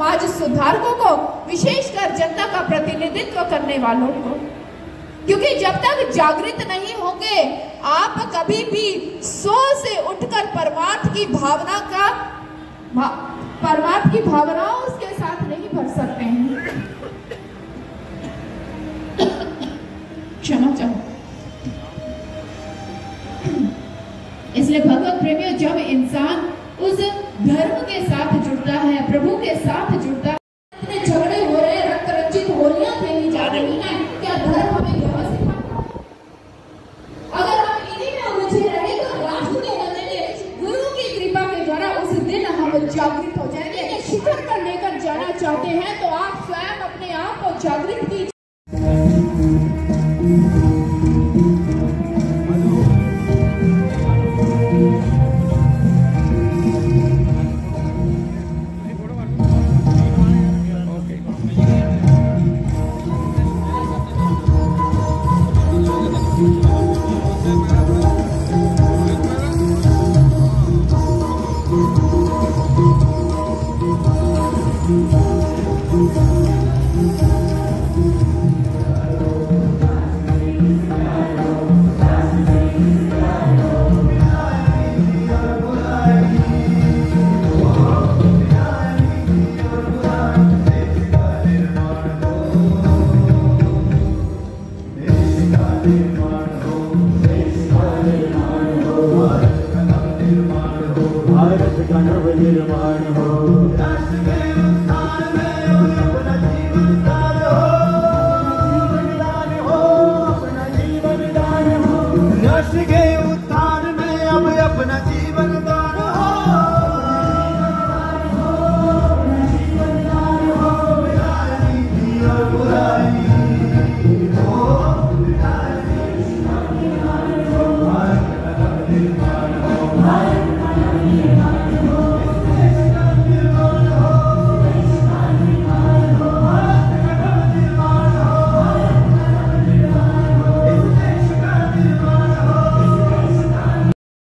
समाज सुधारकों को, विशेषकर जनता का प्रतिनिधित्व करने वालों को, क्योंकि जब तक जागृत नहीं होंगे आप कभी भी सो से उठकर परमार्थ की भावनाओं उसके साथ नहीं भर सकते हैं। क्षमा चाहो। इसलिए भगवत प्रेमियों, जब इंसान उस धर्म के साथ जुड़ता है, प्रभु के साथ जुड़ता है, इतने झगड़े हो रहे हैं, रक्त रंजित होलियां खेली जा रही हैं, क्या धर्म हमें यह सिखाता है? अगर हम इन्हीं में उलझे रहे तो राष्ट्र के बदले गुरु की कृपा के द्वारा उस दिन हम जागृत हो जाएंगे। शिखर पर लेकर जाना चाहते हैं तो आप स्वयं अपने आप को जागृत कीजिए।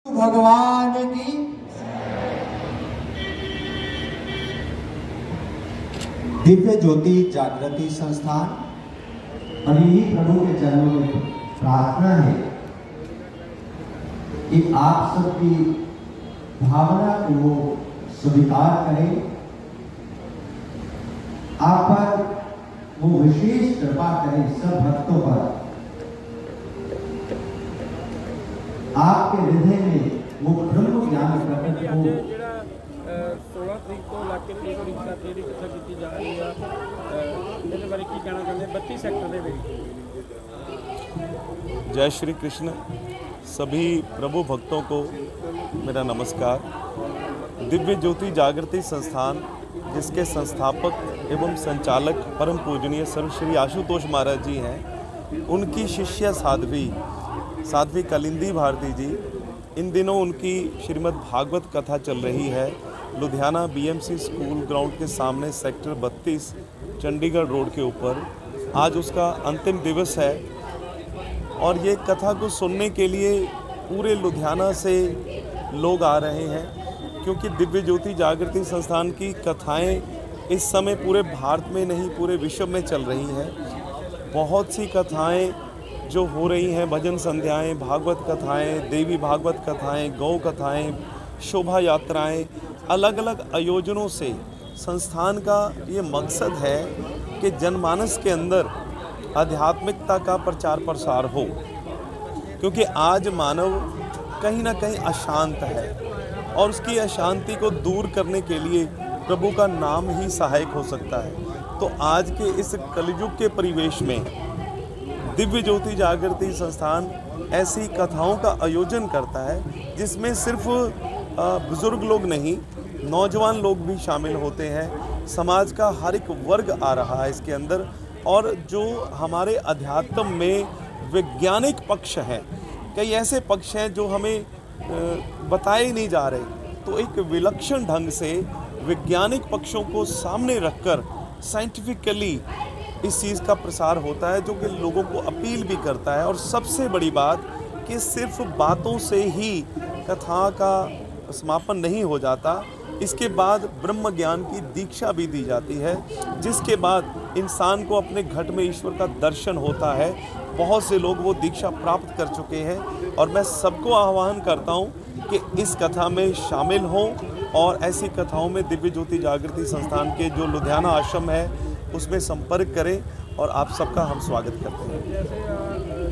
भगवान की दिव्य ज्योति जागृति संस्थान और यही प्रभु के चरणों में प्रार्थना है कि आप सबकी भावना को वो स्वीकार करें, आप पर वो विशेष कृपा करें सब भक्तों पर, आपके हृदय में वो ब्रह्म ज्ञान प्रकट हो। 16 तरीक को इलाके में एक रिक्शा फेरी कथा की जा रही है, ਇਹਦੇ ਬਾਰੇ ਕੀ ਕਹਿਣਾ ਚਾਹੁੰਦੇ 32 ਸੈਕਟਰ ਦੇ ਵਿੱਚ। जय श्री कृष्ण। सभी प्रभु भक्तों को मेरा नमस्कार। दिव्य ज्योति जागृति संस्थान, जिसके संस्थापक एवं संचालक परम पूजनीय सर्व श्री आशुतोष महाराज जी हैं, उनकी शिष्य साध्वी कलिंदी भारती जी, इन दिनों उनकी श्रीमद् भागवत कथा चल रही है। लुधियाना बीएमसी स्कूल ग्राउंड के सामने सेक्टर 32 चंडीगढ़ रोड के ऊपर आज उसका अंतिम दिवस है और ये कथा को सुनने के लिए पूरे लुधियाना से लोग आ रहे हैं, क्योंकि दिव्य ज्योति जागृति संस्थान की कथाएं इस समय पूरे भारत में नहीं पूरे विश्व में चल रही हैं। बहुत सी कथाएं जो हो रही हैं, भजन संध्याएं, भागवत कथाएं, देवी भागवत कथाएं, गौ कथाएं, शोभा यात्राएं, अलग अलग आयोजनों से संस्थान का ये मकसद है कि जनमानस के अंदर आध्यात्मिकता का प्रचार प्रसार हो, क्योंकि आज मानव कहीं ना कहीं अशांत है और उसकी अशांति को दूर करने के लिए प्रभु का नाम ही सहायक हो सकता है। तो आज के इस कलयुग के परिवेश में दिव्य ज्योति जागृति संस्थान ऐसी कथाओं का आयोजन करता है जिसमें सिर्फ बुजुर्ग लोग नहीं, नौजवान लोग भी शामिल होते हैं। समाज का हर एक वर्ग आ रहा है इसके अंदर, और जो हमारे अध्यात्म में वैज्ञानिक पक्ष हैं, कई ऐसे पक्ष हैं जो हमें बताए नहीं जा रहे, तो एक विलक्षण ढंग से वैज्ञानिक पक्षों को सामने रखकर साइंटिफिकली इस चीज़ का प्रसार होता है, जो कि लोगों को अपील भी करता है। और सबसे बड़ी बात कि सिर्फ बातों से ही कथा का समापन नहीं हो जाता, इसके बाद ब्रह्म ज्ञान की दीक्षा भी दी जाती है, जिसके बाद इंसान को अपने घट में ईश्वर का दर्शन होता है। बहुत से लोग वो दीक्षा प्राप्त कर चुके हैं और मैं सबको आह्वान करता हूँ कि इस कथा में शामिल हों और ऐसी कथाओं में दिव्य ज्योति जागृति संस्थान के जो लुधियाना आश्रम है उसमें संपर्क करें और आप सबका हम स्वागत करते हैं। जैसे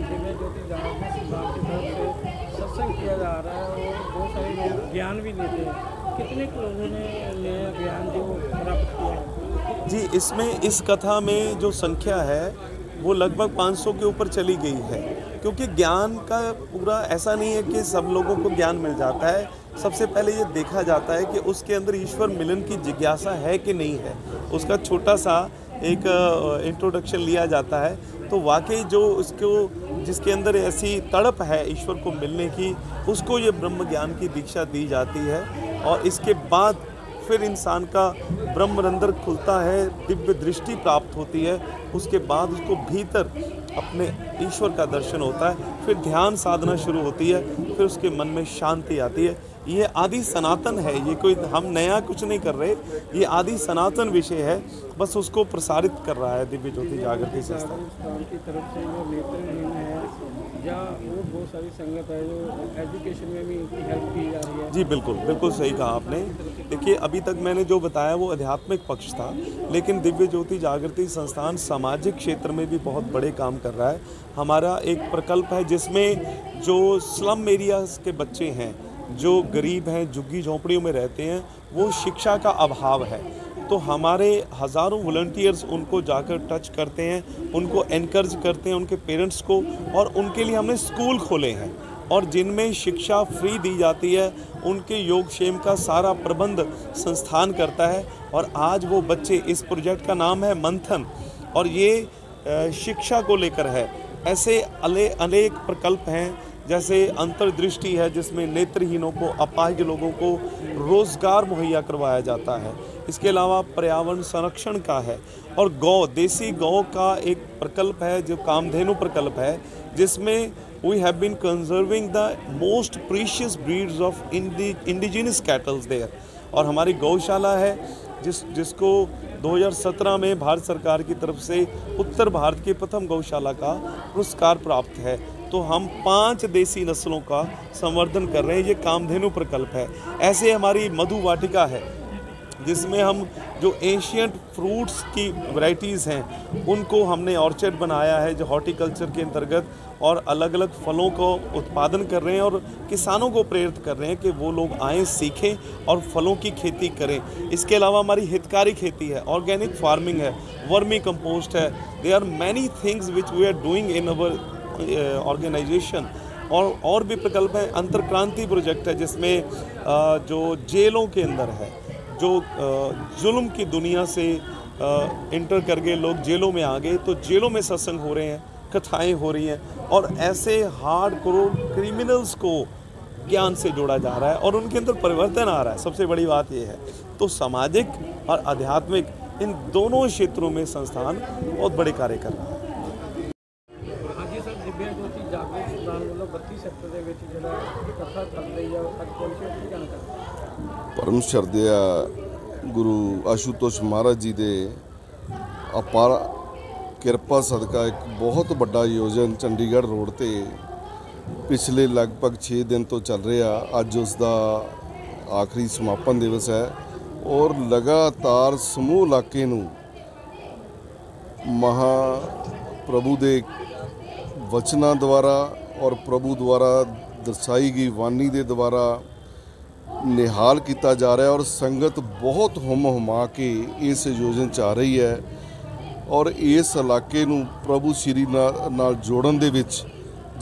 दिव्य ज्योति जागृति संस्थान की तरफ से सत्संग किया जा रहा है और बहुत सारे लोग ज्ञान भी लेते हैं, कितने लोगों ने नया ज्ञान जो प्राप्त किया है? जी, इसमें इस कथा में जो संख्या है वो लगभग 500 के ऊपर चली गई है, क्योंकि ज्ञान का पूरा ऐसा नहीं है कि सब लोगों को ज्ञान मिल जाता है। सबसे पहले ये देखा जाता है कि उसके अंदर ईश्वर मिलन की जिज्ञासा है कि नहीं है। उसका छोटा सा एक इंट्रोडक्शन लिया जाता है, तो वाकई जो उसको जिसके अंदर ऐसी तड़प है ईश्वर को मिलने की, उसको ये ब्रह्म ज्ञान की दीक्षा दी जाती है और इसके बाद फिर इंसान का ब्रह्मरंध्र खुलता है, दिव्य दृष्टि प्राप्त होती है। उसके बाद उसको भीतर अपने ईश्वर का दर्शन होता है, फिर ध्यान साधना शुरू होती है, फिर उसके मन में शांति आती है। ये आदि सनातन है, ये कोई हम नया कुछ नहीं कर रहे, ये आदि सनातन विषय है, बस उसको प्रसारित कर रहा है दिव्य ज्योति जागृति संस्थान की तरफ से। जो नेत्रहीन है या वो बहुत सारी संगत है जो एजुकेशन में भी इनकी हेल्प की जा रही है। जी बिल्कुल, बिल्कुल सही कहा आपने। देखिए, अभी तक मैंने जो बताया वो आध्यात्मिक पक्ष था, लेकिन दिव्य ज्योति जागृति संस्थान सामाजिक क्षेत्र में भी बहुत बड़े काम कर रहा है। हमारा एक प्रकल्प है जिसमें जो स्लम एरियाज़ के बच्चे हैं, जो गरीब हैं, झुग्गी झोंपड़ियों में रहते हैं, वो शिक्षा का अभाव है, तो हमारे हज़ारों वॉलंटियर्स उनको जाकर टच करते हैं, उनको एनकरेज करते हैं, उनके पेरेंट्स को, और उनके लिए हमने स्कूल खोले हैं और जिनमें शिक्षा फ्री दी जाती है। उनके योगक्षेम का सारा प्रबंध संस्थान करता है और आज वो बच्चे, इस प्रोजेक्ट का नाम है मंथन और ये शिक्षा को लेकर है। ऐसे अनेक प्रकल्प हैं, जैसे अंतर्दृष्टि है जिसमें नेत्रहीनों को, अपाहिज लोगों को रोज़गार मुहैया करवाया जाता है। इसके अलावा पर्यावरण संरक्षण का है और देसी गौ का एक प्रकल्प है जो कामधेनु प्रकल्प है, जिसमें we have been conserving the most precious breeds of indigenous cattles there. और हमारी गौशाला है जिसको 2017 में भारत सरकार की तरफ से उत्तर भारत की प्रथम गौशाला का पुरस्कार प्राप्त है। तो हम 5 देसी नस्लों का संवर्धन कर रहे हैं, ये कामधेनु प्रकल्प है। ऐसे हमारी मधु वाटिका है जिसमें हम जो एशियंट फ्रूट्स की वैरायटीज़ हैं उनको हमने ऑर्चर्ड बनाया है जो हॉर्टिकल्चर के अंतर्गत, और अलग अलग फलों को उत्पादन कर रहे हैं और किसानों को प्रेरित कर रहे हैं कि वो लोग आएँ, सीखें और फलों की खेती करें। इसके अलावा हमारी हितकारी खेती है, ऑर्गेनिक फार्मिंग है, वर्मी कंपोस्ट है। They are many things which we are doing in our organisation. और भी प्रकल्प हैं। अंतर्क्रांति प्रोजेक्ट है जिसमें जो जेलों के अंदर है, जो जुल्म की दुनिया से इंटर करके लोग जेलों में आ गए, तो जेलों में सत्संग हो रहे हैं, कथाएं हो रही हैं और ऐसे हार्ड कोर क्रिमिनल्स को ज्ञान से जोड़ा जा रहा है और उनके अंदर परिवर्तन आ रहा है। सबसे बड़ी बात यह है। तो सामाजिक और आध्यात्मिक इन दोनों क्षेत्रों में संस्थान बहुत बड़े कार्य कर रहा है। हाँ जी सर, दिव्य ज्योति जागृति संस्थान वालों 32 सैक्टर ਦੇ ਵਿੱਚ ਜਿਹੜਾ ਕਥਾ ਚੱਲ ਰਹੀ ਹੈ ਅੱਜ ਪਹੁੰਚੇ ਕੀ ਜਾਣਕਾਰੀ? परम श्रद्धेय गुरु आशुतोष महाराज जी के अपार किरपा सदका एक बहुत बड़ा आयोजन चंडीगढ़ रोड ते पिछले लगभग 6 दिन तो चल रहा। अज उसका आखिरी समापन दिवस है और लगातार समूह इलाके नूं महाप्रभु के वचनों द्वारा और प्रभु द्वारा दर्शाई गई वाणी के द्वारा निहाल किया जा रहा है और संगत बहुत हुम हुमा के इस आयोजन च आ रही है और इस इलाके नूं प्रभु श्री नाल जोड़न दे विच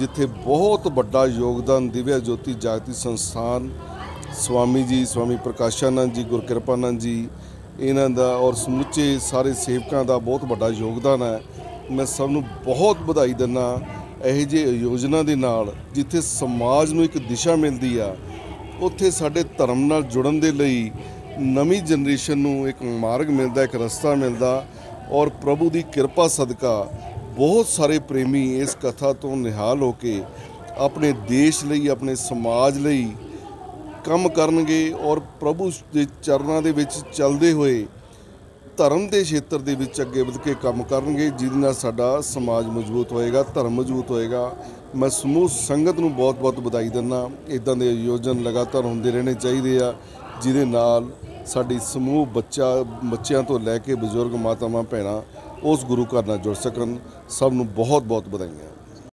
जिथे बहुत बड़ा योगदान दिव्य ज्योति जागृति संस्थान स्वामी जी, स्वामी प्रकाशानंद जी, गुरकिरपानंद जी, इन्हां दा और समुचे सारे सेवकों का बहुत बड़ा योगदान है। मैं सबनूं बहुत बधाई दिंदा ਇਹੋ ਜਿਹੇ योजना ਦੇ ਨਾਲ जिथे समाज ਨੂੰ एक दिशा मिलती आ, उत्थे साडे धर्म नाल जुड़न दे लई नवीं जनरेशन नूं एक मार्ग मिलता, एक रस्ता मिलता और प्रभु की किरपा सदका बहुत सारे प्रेमी इस कथा तो निहाल होके अपने देश लई, अपने समाज लई ਕੰਮ ਕਰਨਗੇ ਔਰ ਪ੍ਰਭੂ ਦੇ ਚਰਨਾਂ ਦੇ ਵਿੱਚ ਚੱਲਦੇ ਹੋਏ ਧਰਮ ਦੇ ਖੇਤਰ ਦੇ ਵਿੱਚ ਅੱਗੇ ਵਧ ਕੇ ਕੰਮ ਕਰਨਗੇ, ਜਿਹਦੇ ਨਾਲ ਸਾਡਾ ਸਮਾਜ ਮਜ਼ਬੂਤ ਹੋਏਗਾ, ਧਰਮ ਮਜ਼ਬੂਤ ਹੋਏਗਾ। ਮੈਂ ਸਮੂਹ ਸੰਗਤ ਨੂੰ ਬਹੁਤ-ਬਹੁਤ ਵਧਾਈ ਦਿੰਦਾ। ਇੱਦਾਂ ਦੇ ਆਯੋਜਨ ਲਗਾਤਾਰ ਹੁੰਦੇ ਰਹਿਣੇ ਚਾਹੀਦੇ ਆ, ਜਿਹਦੇ ਨਾਲ ਸਾਡੀ ਸਮੂਹ ਬੱਚਿਆਂ ਤੋਂ ਲੈ ਕੇ ਬਜ਼ੁਰਗ ਮਾਤਾਵਾਂ ਭੈਣਾਂ ਉਸ ਗੁਰੂ ਘਰ ਨਾਲ ਜੁੜ ਸਕਣ। ਸਭ ਨੂੰ ਬਹੁਤ-ਬਹੁਤ ਵਧਾਈਆਂ।